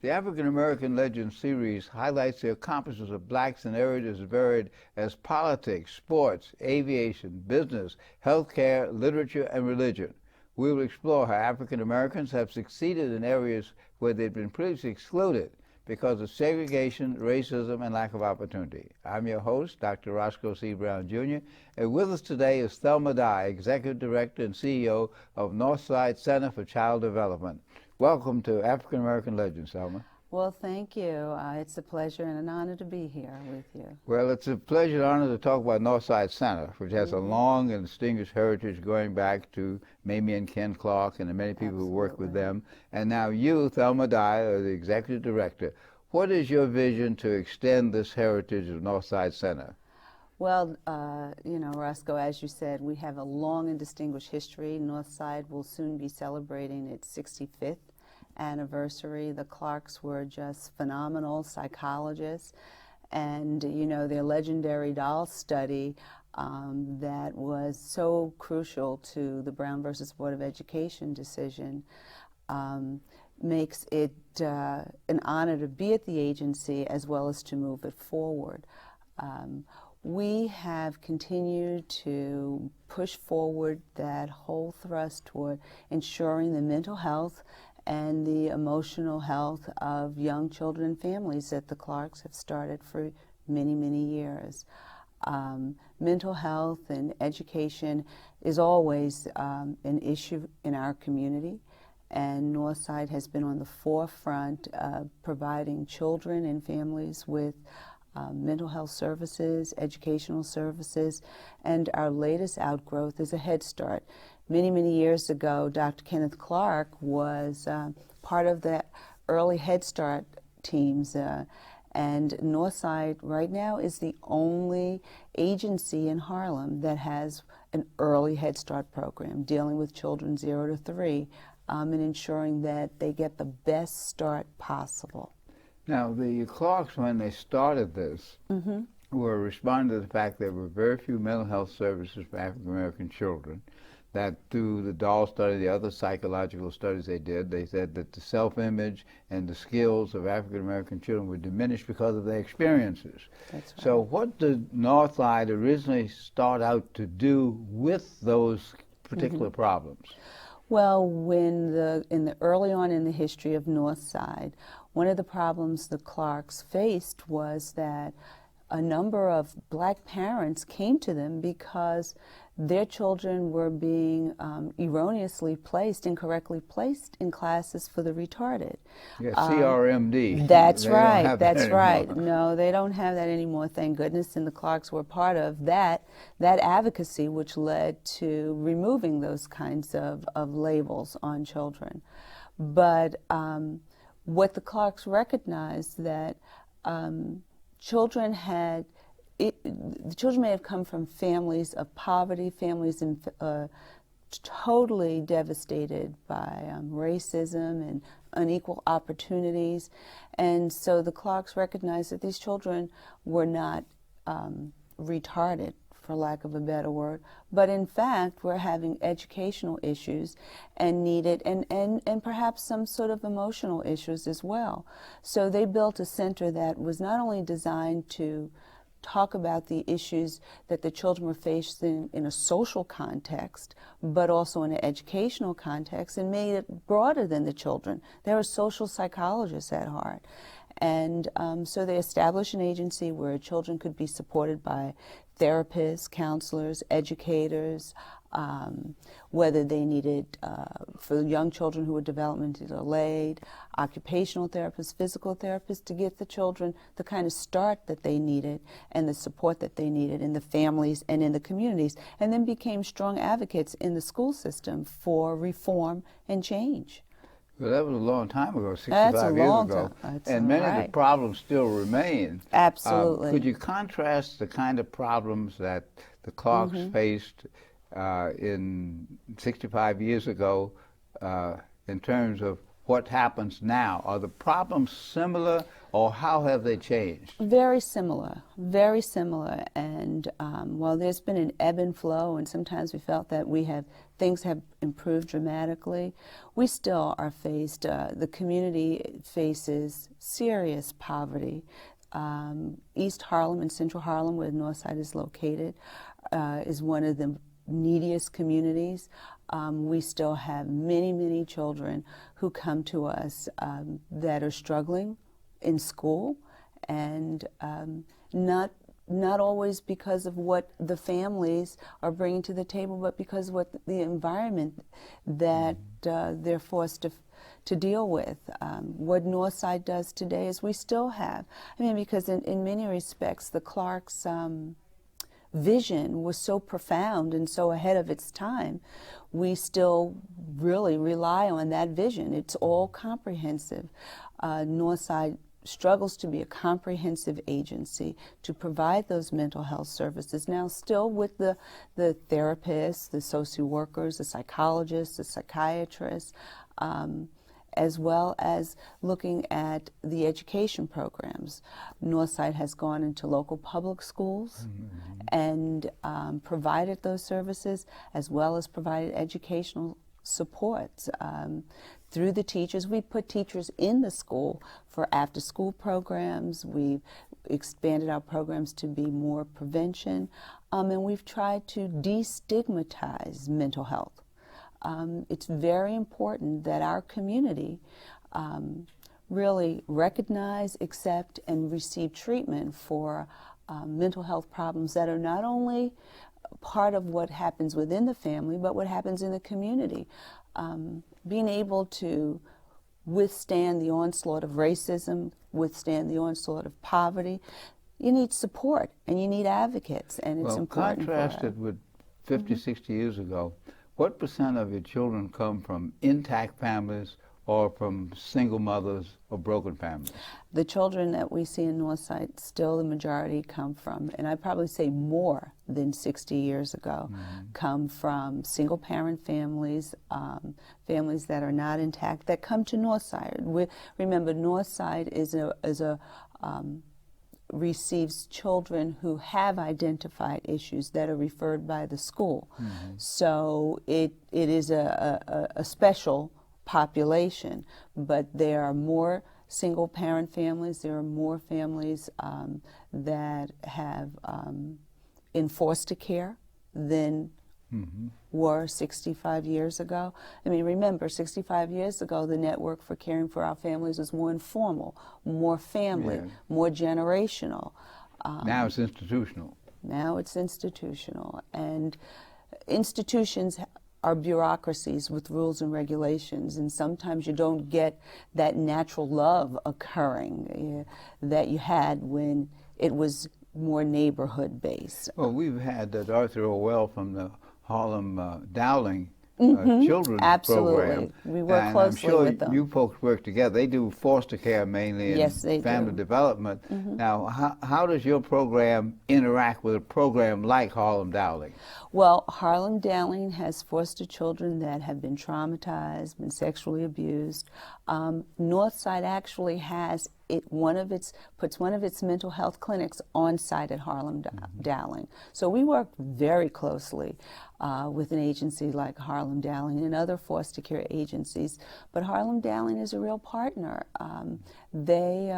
The African American Legends series highlights the accomplishments of blacks in areas as varied as politics, sports, aviation, business, healthcare, literature, and religion. We will explore how African Americans have succeeded in areas where they've been previously excluded because of segregation, racism, and lack of opportunity. I'm your host, Dr. Roscoe C. Brown, Jr., and with us today is Thelma Dye, Executive Director and CEO of Northside Center for Child Development. Welcome to African American Legends, Thelma. Well, thank you. It's a pleasure and an honor to be here with you. Well, it's a pleasure and honor to talk about Northside Center, which has a long and distinguished heritage going back to Mamie and Ken Clark and the many people who work with them. And now you, Thelma Dye, are the Executive Director. What is your vision to extend this heritage of Northside Center? Well, you know, Roscoe, as you said, we have a long and distinguished history. Northside will soon be celebrating its 65th anniversary. The Clarks were just phenomenal psychologists, and you know, their legendary doll study that was so crucial to the Brown versus Board of Education decision makes it an honor to be at the agency as well as to move it forward. We have continued to push forward that whole thrust toward ensuring the mental health and the emotional health of young children and families that the Clarks have started for many, many years. Mental health and education is always an issue in our community, and Northside has been on the forefront of providing children and families with mental health services, educational services, and our latest outgrowth is a Head Start. Many, many years ago, Dr. Kenneth Clark was part of the early Head Start teams, and Northside right now is the only agency in Harlem that has an early Head Start program dealing with children 0 to 3 and ensuring that they get the best start possible. Now, the Clarks, when they started this, were responding to the fact there were very few mental health services for African American children, that through the doll study, the other psychological studies they did, they said that the self-image and the skills of African American children were diminished because of their experiences. That's right. So what did Northside originally start out to do with those particular problems? Well, early on in the history of Northside, one of the problems the Clarks faced was that a number of black parents came to them because their children were being erroneously placed, incorrectly placed in classes for the retarded. Yeah, CRMD. That's They right, don't have that's that right. anymore. No, they don't have that anymore, thank goodness, and the Clarks were part of that advocacy, which led to removing those kinds of labels on children. But what the Clarks recognized that children may have come from families of poverty, families totally devastated by racism and unequal opportunities, and so the Clarks recognized that these children were not retarded, for lack of a better word, but in fact were having educational issues and needed, and perhaps some sort of emotional issues as well. So they built a center that was not only designed to talk about the issues that the children were facing in a social context, but also in an educational context, and made it broader than the children. They were social psychologists at heart. And so they established an agency where children could be supported by therapists, counselors, educators, whether they needed, for young children who were developmentally delayed, occupational therapists, physical therapists, to get the children the kind of start that they needed and the support that they needed in the families and in the communities, and then became strong advocates in the school system for reform and change. Well, that was a long time ago, 65 That's a years long ago. time. That's And many of right. the problems still remain. Absolutely. Could you contrast the kind of problems that the Clarks faced in 65 years ago in terms of what happens now? Are the problems similar, or how have they changed? Very similar, very similar. And while there's been an ebb and flow, and sometimes we felt that things have improved dramatically, we still are faced, the community faces serious poverty. East Harlem and Central Harlem, where Northside is located, is one of the neediest communities. We still have many, many children who come to us that are struggling in school, and not always because of what the families are bringing to the table, but because of what the environment that they're forced to deal with. What Northside does today is we still have, because in many respects the Clarks' vision was so profound and so ahead of its time, we still really rely on that vision. It's all comprehensive. Northside struggles to be a comprehensive agency to provide those mental health services, now still with the therapists, the social workers, the psychologists, the psychiatrists, as well as looking at the education programs. Northside has gone into local public schools and provided those services, as well as provided educational supports through the teachers. We put teachers in the school for after-school programs. We've expanded our programs to be more prevention, and we've tried to destigmatize mental health. It's very important that our community really recognize, accept, and receive treatment for mental health problems that are not only part of what happens within the family, but what happens in the community. Being able to withstand the onslaught of racism, withstand the onslaught of poverty, you need support and you need advocates, and it's important. Contrasted with 50, 60 years ago, what % of your children come from intact families or from single mothers or broken families? The children that we see in Northside, still the majority come from, and I'd probably say more than 60 years ago, come from single parent families, families that are not intact, that come to Northside. Remember, Northside receives children who have identified issues that are referred by the school. So it is a special population, but there are more single parent families, there are more families that have in foster care than were 65 years ago. Remember, 65 years ago, the network for caring for our families was more informal, more family, more generational. Now it's institutional. Now it's institutional. And institutions are bureaucracies with rules and regulations, and sometimes you don't get that natural love occurring that you had when it was more neighborhood-based. Well, we've had Arthur Orwell from the Harlem Dowling children's program. We work closely with them. I'm sure you folks work together. They do foster care mainly and family development. Now, how does your program interact with a program like Harlem Dowling? Well, Harlem Dowling has foster children that have been traumatized, been sexually abused. Northside actually has puts one of its mental health clinics on site at Harlem Dowling. So we work very closely with an agency like Harlem Dowling and other foster care agencies. But Harlem Dowling is a real partner. They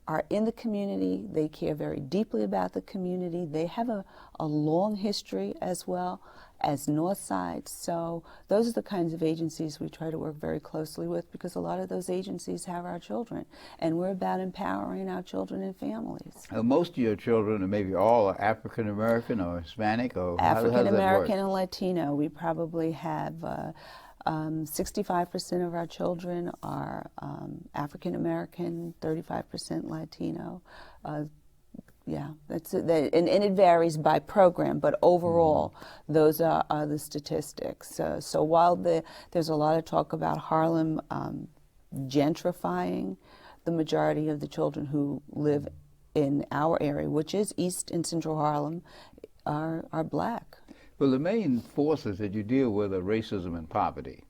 are in the community. They care very deeply about the community. They have a long history as well as Northside. So those are the kinds of agencies we try to work very closely with, because a lot of those agencies have our children, and we're about empowering our children and families. Most of your children, or maybe all, are African American or Hispanic, or African American and Latino. We probably have 65% of our children are African American, 35% Latino. That's it. And it varies by program, but overall, those are the statistics. So while there's a lot of talk about Harlem gentrifying, the majority of the children who live in our area, which is East and Central Harlem, are black. Well, the main forces that you deal with are racism and poverty.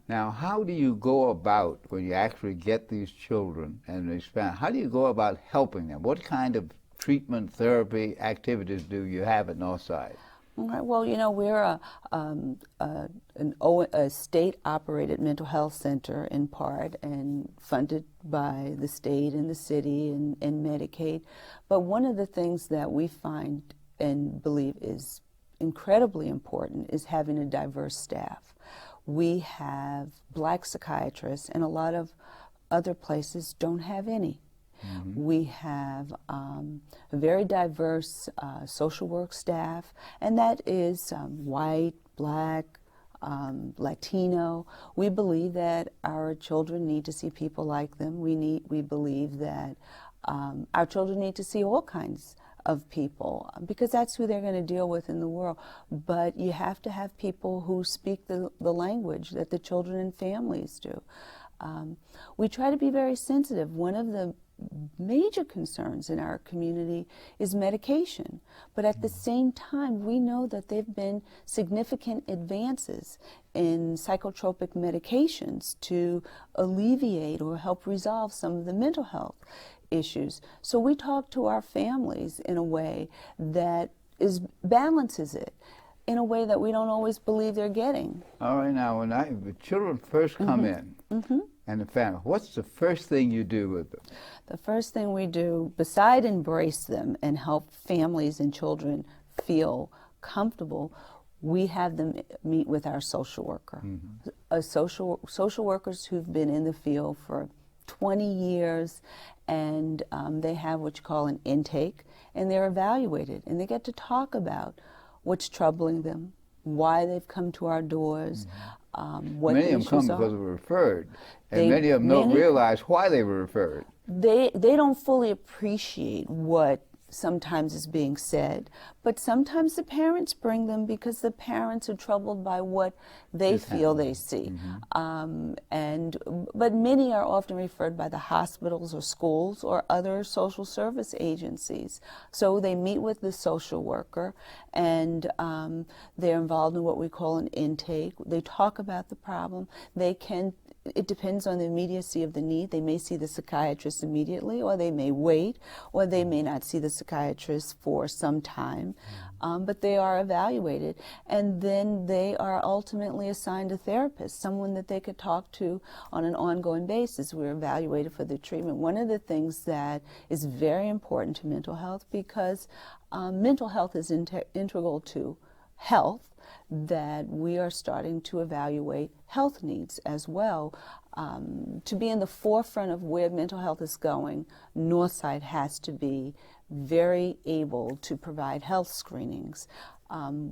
Now, how do you go about when you actually get these children and expand? How do you go about helping them? What kind of treatment, therapy, activities do you have at Northside? All right. Well, you know, we're a state-operated mental health center in part and funded by the state and the city and Medicaid. But one of the things that we find and believe is incredibly important is having a diverse staff. We have Black psychiatrists, and a lot of other places don't have any. We have a very diverse social work staff, and that is white, Black, Latino. We believe that our children need to see people like them. We believe that our children need to see all kinds of people because that's who they're going to deal with in the world. But you have to have people who speak the language that the children and families do. We try to be very sensitive. One of the major concerns in our community is medication, but at the same time we know that there have been significant advances in psychotropic medications to alleviate or help resolve some of the mental health issues. So we talk to our families in a way that balances it in a way that we don't always believe they're getting. All right, now when the children first come in and the family, what's the first thing you do with them? The first thing we do, beside embrace them and help families and children feel comfortable, we have them meet with our social worker. Social workers who've been in the field for 20 years, and they have what you call an intake, and they're evaluated, and they get to talk about what's troubling them, why they've come to our doors, what many the of them come issues are. because they were referred, and many of them don't realize why they were referred. They don't fully appreciate what sometimes is being said, but sometimes the parents bring them because the parents are troubled by what they feel they see. But many are often referred by the hospitals or schools or other social service agencies. So they meet with the social worker, and they're involved in what we call an intake. They talk about the problem. It depends on the immediacy of the need. They may see the psychiatrist immediately, or they may wait, or they may not see the psychiatrist for some time. But they are evaluated, and then they are ultimately assigned a therapist, someone that they could talk to on an ongoing basis. We're evaluated for the treatment. One of the things that is very important to mental health, because mental health is integral to health, that we are starting to evaluate health needs as well. To be in the forefront of where mental health is going, Northside has to be very able to provide health screenings.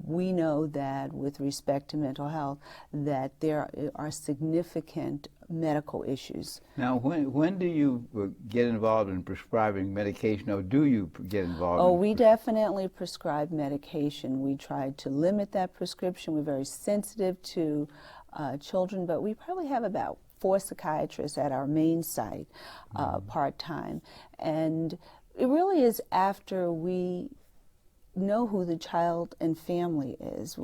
We know that with respect to mental health, that there are significant medical issues. Now, when do you get involved in prescribing medication, or do you get involved? Oh, we definitely prescribe medication. We try to limit that prescription. We're very sensitive to children, but we probably have about 4 psychiatrists at our main site part-time. And it really is after we know who the child and family is,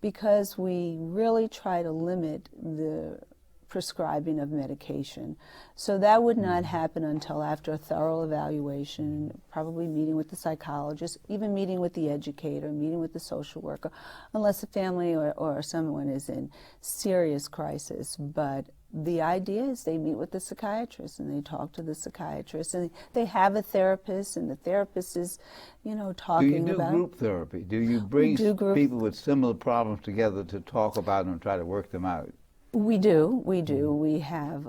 because we really try to limit the prescribing of medication. So that would not happen until after a thorough evaluation, probably meeting with the psychologist, even meeting with the educator, meeting with the social worker, unless the family or someone is in serious crisis. But the idea is they meet with the psychiatrist and they talk to the psychiatrist, and they have a therapist, and the therapist is, talking about. Do you do group therapy? Do you bring people with similar problems together to talk about them and try to work them out? We do. We have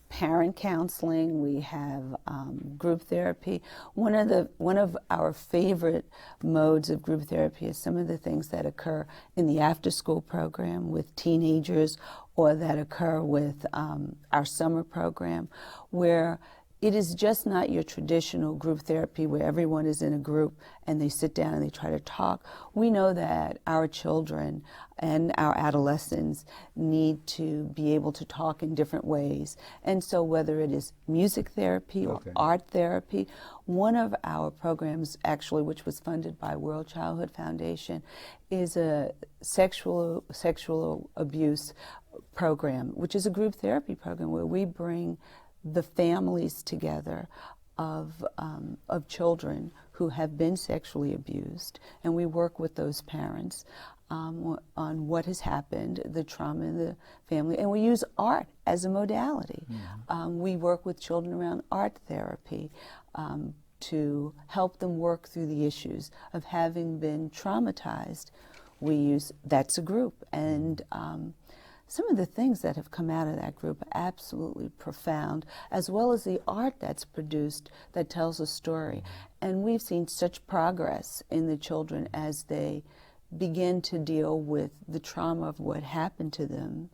parent counseling. We have group therapy. One of our favorite modes of group therapy is some of the things that occur in the after-school program with teenagers, or that occur with our summer program, where it is just not your traditional group therapy where everyone is in a group and they sit down and they try to talk. We know that our children and our adolescents need to be able to talk in different ways. And so whether it is music therapy or art therapy, one of our programs, actually, which was funded by World Childhood Foundation, is a sexual abuse program, which is a group therapy program where we bring the families together of children who have been sexually abused, and we work with those parents on what has happened, the trauma in the family, and we use art as a modality. We work with children around art therapy to help them work through the issues of having been traumatized. That's a group, and some of the things that have come out of that group are absolutely profound, as well as the art that's produced that tells a story. And we've seen such progress in the children as they begin to deal with the trauma of what happened to them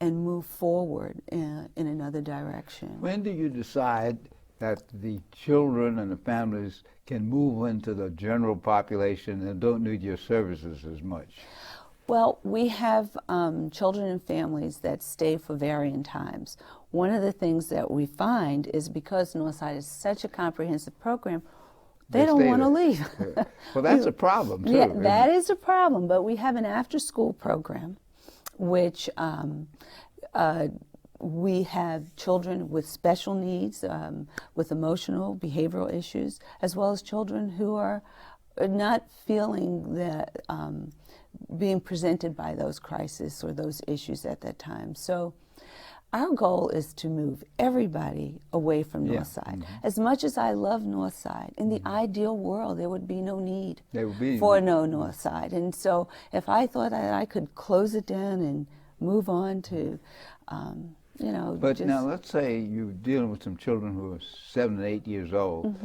and move forward in another direction. When do you decide that the children and the families can move into the general population and don't need your services as much? Well, we have children and families that stay for varying times. One of the things that we find is because Northside is such a comprehensive program, they don't want to leave. Well, that's a problem, too. Yeah, that is a problem, but we have an after-school program, which we have children with special needs, with emotional, behavioral issues, as well as children who are not feeling that being presented by those crises or those issues at that time. So our goal is to move everybody away from Northside. As much as I love Northside, in the ideal world, there would be no need for no Northside. And so if I thought that I could close it down and move on to, you know. But now let's say you're dealing with some children who are 7 and 8 years old.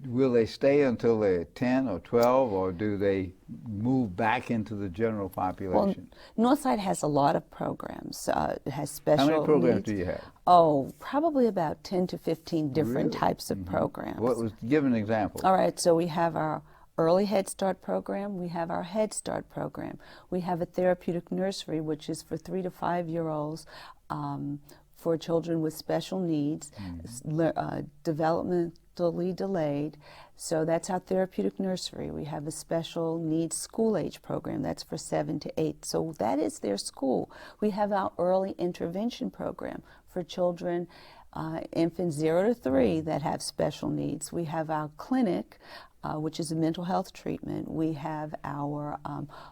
Will they stay until they're 10 or 12, or do they move back into the general population? Well, Northside has a lot of programs. It has special needs. How many programs do you have? Oh, probably about 10 to 15 different types of programs. Give an example. All right, so we have our Early Head Start program, we have our Head Start program. We have a therapeutic nursery, which is for 3 to 5 year olds, for children with special needs, developmentally delayed. So that's our therapeutic nursery. We have a special needs school age program that's for 7 to 8. So that is their school. We have our early intervention program for children, infants 0 to 3 that have special needs. We have our clinic, which is a mental health treatment. We have our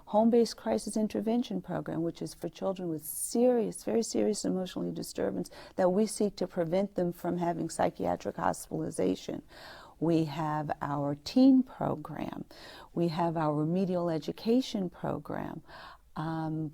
home-based crisis intervention program, which is for children with serious, very serious emotional disturbance that we seek to prevent them from having psychiatric hospitalization. We have our teen program. We have our remedial education program.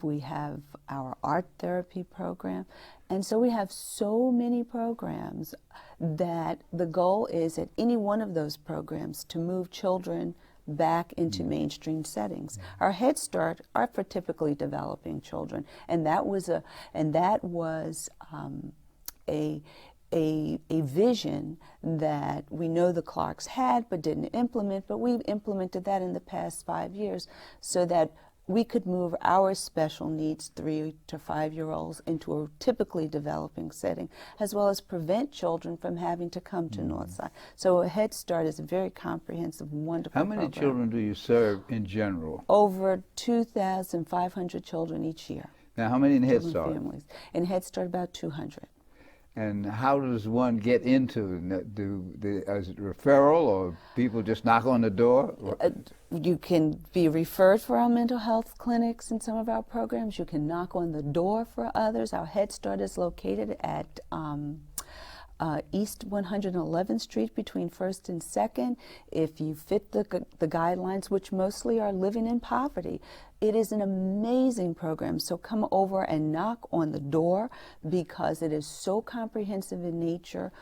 We have our art therapy program. And so we have so many programs that the goal is at any one of those programs to move children back into mainstream settings. Our Head Start are for typically developing children, and that was a vision that we know the Clarks had but didn't implement, but we've implemented that in the past 5 years so that we could move our special needs 3 to 5 year olds into a typically developing setting, as well as prevent children from having to come to Northside. So a Head Start is a very comprehensive, wonderful program. How many children do you serve in general? Over 2,500 children each year. Now, how many in Head Start? Families. In Head Start, about 200. And how does one get into? Is it referral, or people just knock on the door? You can be referred for our mental health clinics in some of our programs. You can knock on the door for others. Our Head Start is located at East 111th Street between 1st and 2nd. If you fit the guidelines, which mostly are living in poverty, it is an amazing program. So come over and knock on the door because it is so comprehensive in nature.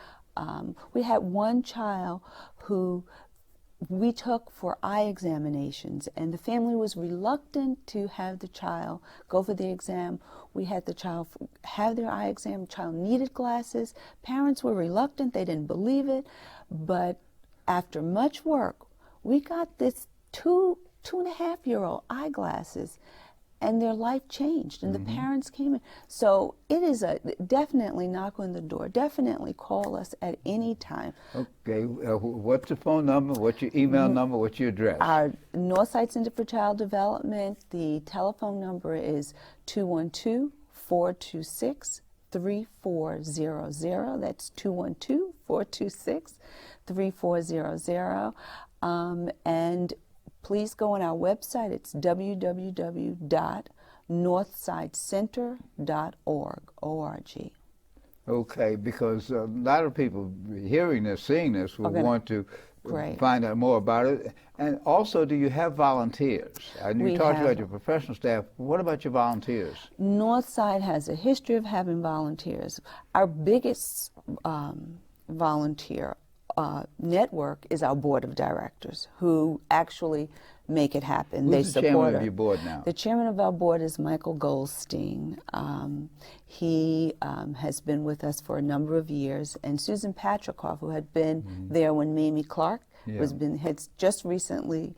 We had one child who we took for eye examinations, and the family was reluctant to have the child go for the exam. We had the child have their eye exam. The child needed glasses. Parents were reluctant. They didn't believe it. But after much work, we got this 2.5-year-old eyeglasses. and their life changed, and the parents came in. So it is definitely knock on the door. Definitely call us at any time. Okay, what's the phone number? What's your email number? What's your address? Our Northside Center for Child Development, the telephone number is 212-426-3400. That's 212-426-3400. And please go on our website. It's www.northsidecenter.org. Okay, because a lot of people hearing this, seeing this, will want to find out more about it. And also, do you have volunteers? And you talked about your professional staff. What about your volunteers? Northside has a history of having volunteers. Our biggest volunteer network is our board of directors, who actually make it happen. Who's the chairman of your board now? The chairman of our board is Michael Goldstein. He has been with us for a number of years, and Susan Patrikoff, who had been there when Mamie Clark had just recently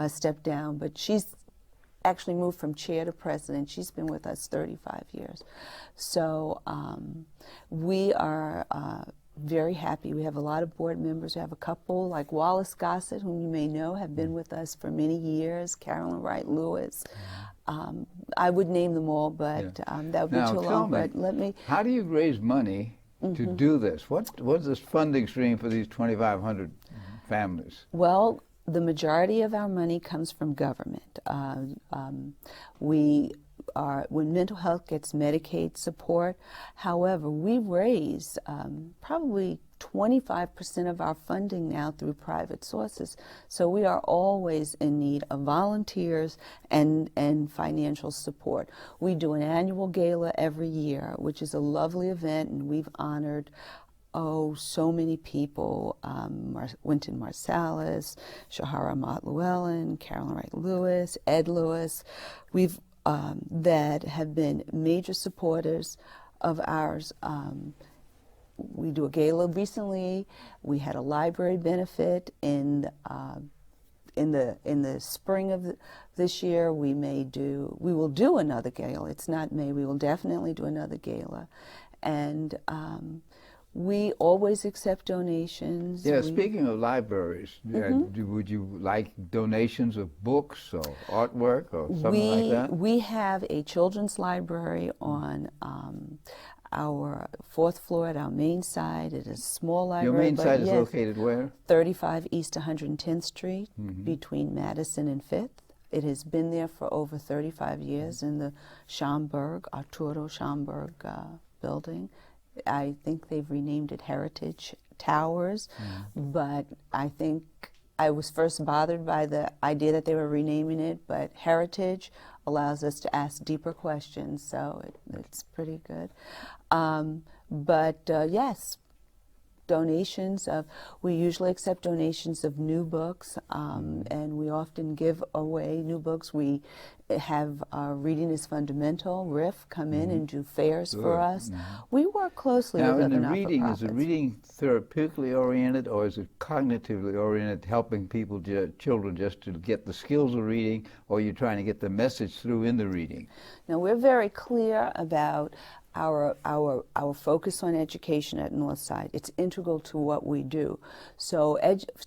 stepped down, but she's actually moved from chair to president. She's been with us 35 years. So we are very happy. We have a lot of board members. We have a couple like Wallace Gossett, whom you may know, have been with us for many years, Carolyn Wright Lewis. I would name them all, but that would be too long. But let me. How do you raise money to do this? What's this funding stream for these 2,500 families? Well, the majority of our money comes from government. When mental health gets Medicaid support. However, we raise probably 25% of our funding now through private sources. So we are always in need of volunteers and financial support. We do an annual gala every year, which is a lovely event, and we've honored so many people, Wynton Marsalis, Shahara Ahmad Llewellyn, Carolyn Wright Lewis, Ed Lewis. We've that have been major supporters of ours. We do a gala recently. We had a library benefit in the spring of this year. We will do another gala. It's not May. We will definitely do another gala, and we always accept donations. Yeah, speaking of libraries, would you like donations of books or artwork or something like that? We have a children's library on our fourth floor at our main side. It is a small library. Your main side is located where? 35 East 110th Street, between Madison and 5th. It has been there for over 35 years in the Arturo Schomburg building. I think they've renamed it Heritage Towers, but I think I was first bothered by the idea that they were renaming it, but Heritage allows us to ask deeper questions, so it's pretty good. Yes, donations we usually accept donations of new books, and we often give away new books. We have Reading is Fundamental, RIF, come in and do fairs for us. We work closely with other not-for-profits. Is the reading therapeutically oriented, or is it cognitively oriented, helping people, children, just to get the skills of reading, or are you trying to get the message through in the reading? Now, we're very clear about our focus on education at Northside. It's integral to what we do. So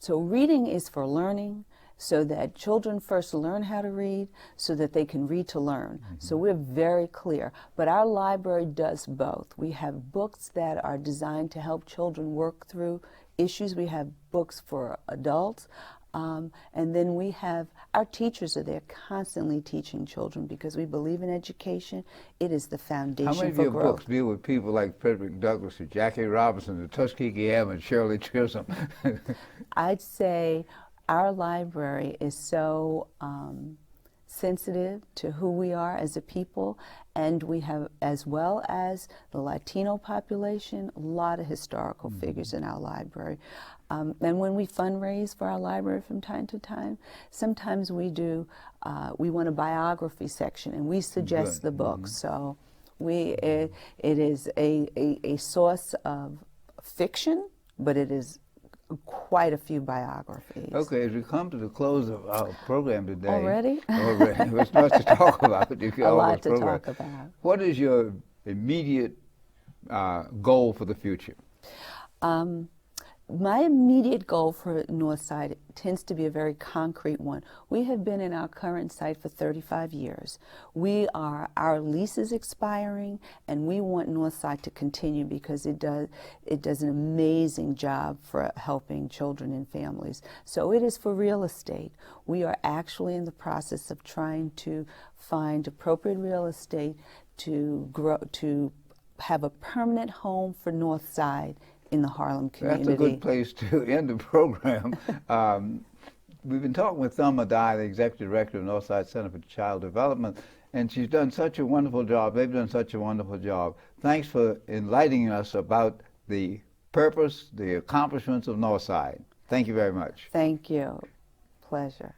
reading is for learning, so that children first learn how to read, so that they can read to learn. So we're very clear. But our library does both. We have books that are designed to help children work through issues. We have books for adults. And then we have, our teachers are there constantly teaching children, because we believe in education. It is the foundation for growth. How many of your books deal with people like Frederick Douglass or Jackie Robinson, the Tuskegee Airmen, Shirley Chisholm? I'd say our library is so sensitive to who we are as a people, and we have, as well as the Latino population, a lot of historical figures in our library. And when we fundraise for our library from time to time, sometimes we want a biography section, and we suggest the books. So it is a source of fiction, but it is quite a few biographies. Okay, as we come to the close of our program today. Already? Already. There's much to talk about. A lot to talk about. What is your immediate goal for the future? My immediate goal for Northside tends to be a very concrete one. We have been in our current site for 35 years. Our lease is expiring, and we want Northside to continue because it does an amazing job for helping children and families. So it is for real estate. We are actually in the process of trying to find appropriate real estate to have a permanent home for Northside in the Harlem community. That's a good place to end the program. We've been talking with Thelma Dye, the Executive Director of Northside Center for Child Development, and she's done such a wonderful job. They've done such a wonderful job. Thanks for enlightening us about the purpose, the accomplishments of Northside. Thank you very much. Thank you. Pleasure.